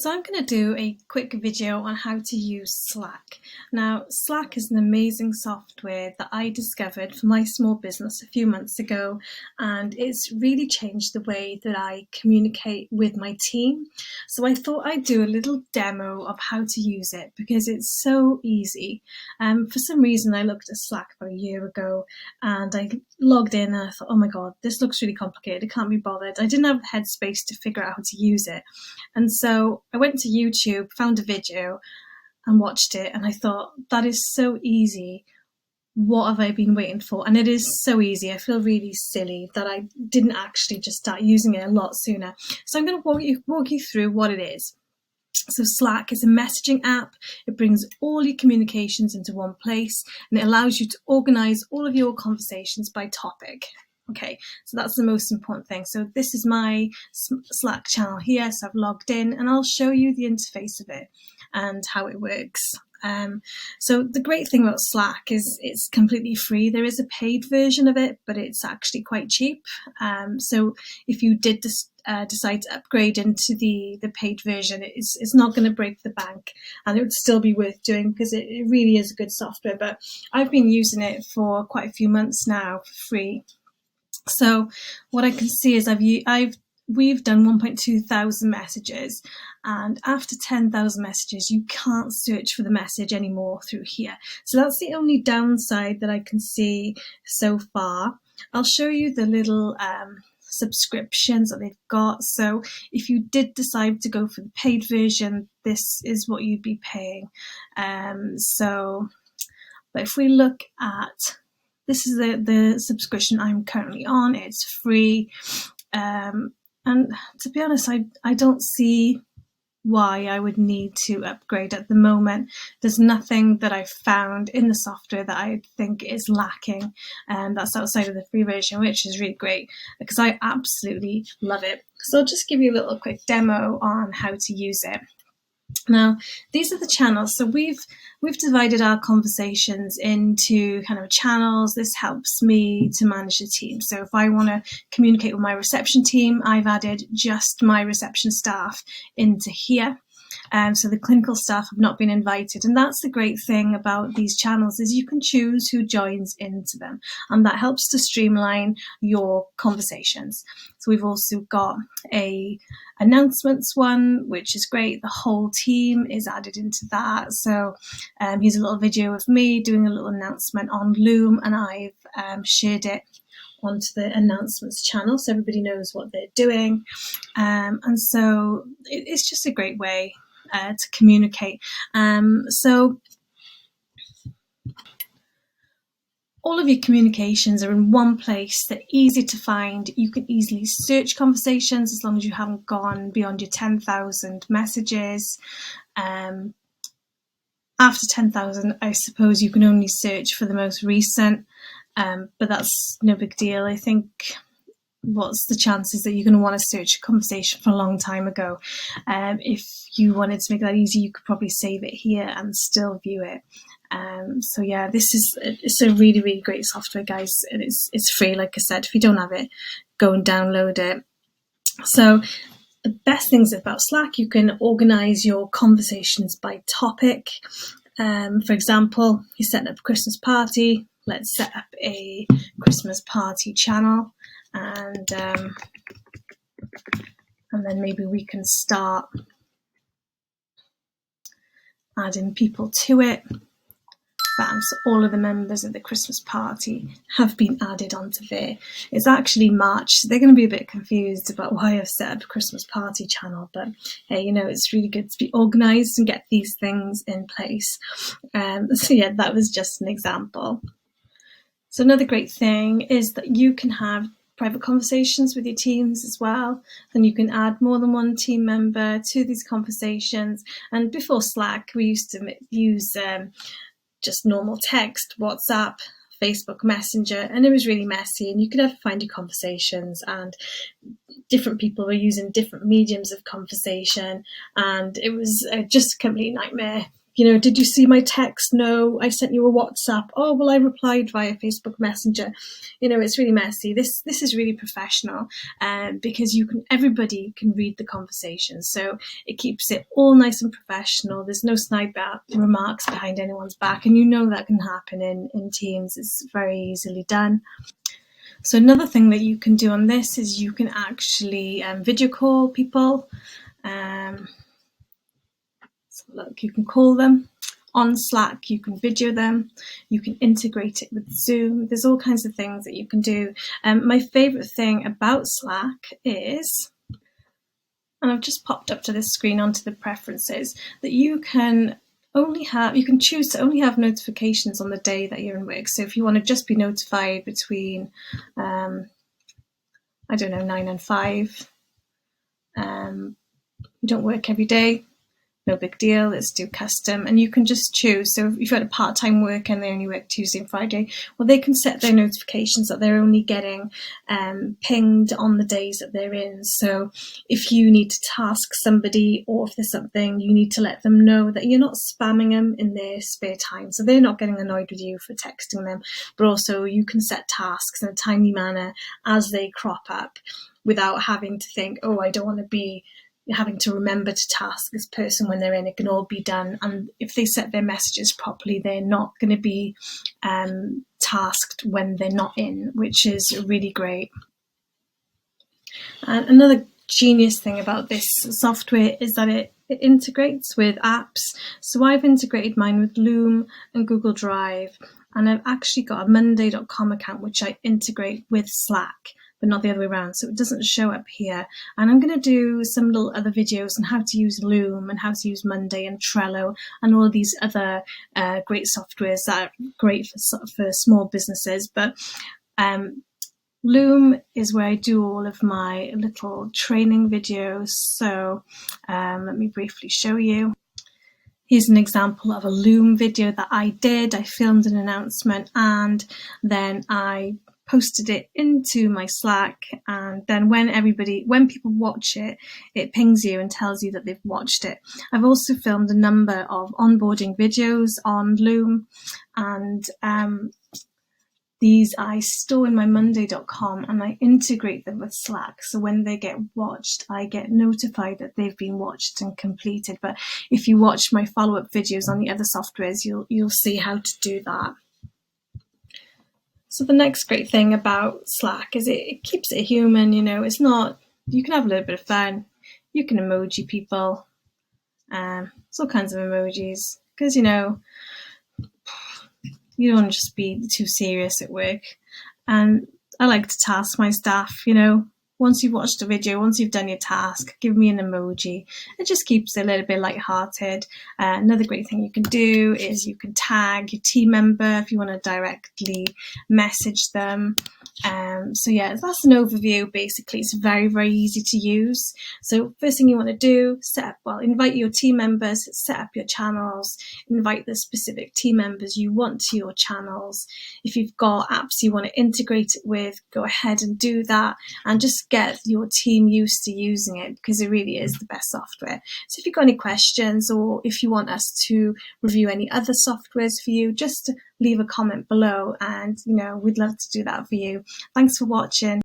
So I'm going to do a quick video on how to use Slack. Now, Slack is an amazing software that I discovered for my small business a few months ago, and it's really changed the way that I communicate with my team. So I thought I'd do a little demo of how to use it because it's so easy. For some reason, I looked at Slack about a year ago and I logged in and I thought, oh my God, this looks really complicated. I can't be bothered. I didn't have the headspace to figure out how to use it. And so I went to YouTube, found a video and watched it, and I thought, that is so easy. What have I been waiting for? And it is so easy. I feel really silly that I didn't actually just start using it a lot sooner. So I'm going to walk you through what it is. So Slack is a messaging app. It brings all your communications into one place and it allows you to organize all of your conversations by topic. Okay, so that's the most important thing. So this is my Slack channel here. So I've logged in and I'll show you the interface of it and how it works. So the great thing about Slack is it's completely free. There is a paid version of it, but it's actually quite cheap. So if you did decide to upgrade into the paid version, it's not going to break the bank and it would still be worth doing because it really is a good software. But I've been using it for quite a few months now for free. So what I can see is we've done 1.2 thousand messages, and after 10,000 messages, you can't search for the message anymore through here. So that's the only downside that I can see so far. I'll show you the little subscriptions that they've got. So if you did decide to go for the paid version, this is what you'd be paying. But if we look at, this is the subscription I'm currently on. It's free. And to be honest, I don't see why I would need to upgrade at the moment. There's nothing that I've found in the software that I think is lacking, and that's outside of the free version, which is really great because I absolutely love it. So I'll just give you a little quick demo on how to use it. Now, these are the channels. So we've divided our conversations into kind of channels. This helps me to manage the team. So if I want to communicate with my reception team, I've added just my reception staff into here. So the clinical staff have not been invited. And that's the great thing about these channels is you can choose who joins into them. And that helps to streamline your conversations. So we've also got a announcements one, which is great. The whole team is added into that. So here's a little video of me doing a little announcement on Loom, and I've shared it onto the announcements channel so everybody knows what they're doing. And so it's just a great way to communicate. So all of your communications are in one place. They're easy to find. You can easily search conversations as long as you haven't gone beyond your 10,000 messages. After 10,000, I suppose you can only search for the most recent, but that's no big deal. I think what's the chances that you're going to want to search a conversation from a long time ago? If you wanted to make that easy, you could probably save it here and still view it. So yeah, it's a really, really great software, guys, and it's free. Like I said, if you don't have it, go and download it. So the best things about Slack, you can organize your conversations by topic. For example, you're setting up a Christmas party. Let's set up a Christmas party channel, and then maybe we can start adding people to it. Bam, so all of the members of the Christmas party have been added onto there. It's actually March, so they're going to be a bit confused about why I've set up a Christmas party channel, but hey, you know, it's really good to be organized and get these things in place. So yeah, that was just an example. So another great thing is that you can have private conversations with your teams as well, and you can add more than one team member to these conversations. And before Slack, we used to use just normal text, WhatsApp, Facebook Messenger, and it was really messy and you could never find your conversations, and different people were using different mediums of conversation, and it was just a complete nightmare did you see my text? No, I sent you a WhatsApp. Oh, well, I replied via Facebook Messenger. It's really messy. This is really professional, because everybody can read the conversation. So it keeps it all nice and professional. There's no snide remarks behind anyone's back, and that can happen in Teams. It's very easily done. So another thing that you can do on this is you can actually video call people. So look, you can call them on Slack, you can video them, you can integrate it with Zoom. There's all kinds of things that you can do. My favorite thing about Slack is, and I've just popped up to this screen onto the preferences, that you can choose to only have notifications on the day that you're in work. So if you want to just be notified between, 9 and 5, you don't work every day, no big deal, let's do custom. And you can just choose. So if you've got a part-time worker and they only work Tuesday and Friday, well, they can set their notifications that they're only getting pinged on the days that they're in. So if you need to task somebody, or if there's something, you need to let them know that you're not spamming them in their spare time. So they're not getting annoyed with you for texting them, but also you can set tasks in a timely manner as they crop up without having to think, oh, I don't want to be having to remember to task this person when they're in. It can all be done. And if they set their messages properly, they're not going to be tasked when they're not in, which is really great. And another genius thing about this software is that it integrates with apps. So I've integrated mine with Loom and Google Drive, and I've actually got a Monday.com account which I integrate with Slack, but not the other way around, so it doesn't show up here. And I'm going to do some little other videos on how to use Loom and how to use Monday and Trello and all of these other great softwares that are great for small businesses. But Loom is where I do all of my little training videos. So let me briefly show you. Here's an example of a Loom video that I did. I filmed an announcement and then I posted it into my Slack, and then when people watch it, it pings you and tells you that they've watched it. I've also filmed a number of onboarding videos on Loom, and these I store in my Monday.com and I integrate them with Slack. So when they get watched, I get notified that they've been watched and completed. But if you watch my follow-up videos on the other softwares, you'll see how to do that. So the next great thing about Slack is it keeps it human. It's not, you can have a little bit of fun. You can emoji people. It's all kinds of emojis, because you don't want to just be too serious at work. And I like to task my staff, once you've watched a video, once you've done your task, give me an emoji. It just keeps it a little bit lighthearted. Another great thing you can do is you can tag your team member if you want to directly message them. So yeah, that's an overview. Basically, it's very, very easy to use. So first thing you want to do, invite your team members, set up your channels, invite the specific team members you want to your channels. If you've got apps you want to integrate it with, go ahead and do that, and just get your team used to using it, because it really is the best software. So if you've got any questions, or if you want us to review any other softwares for you, just leave a comment below, and we'd love to do that for you. Thanks for watching.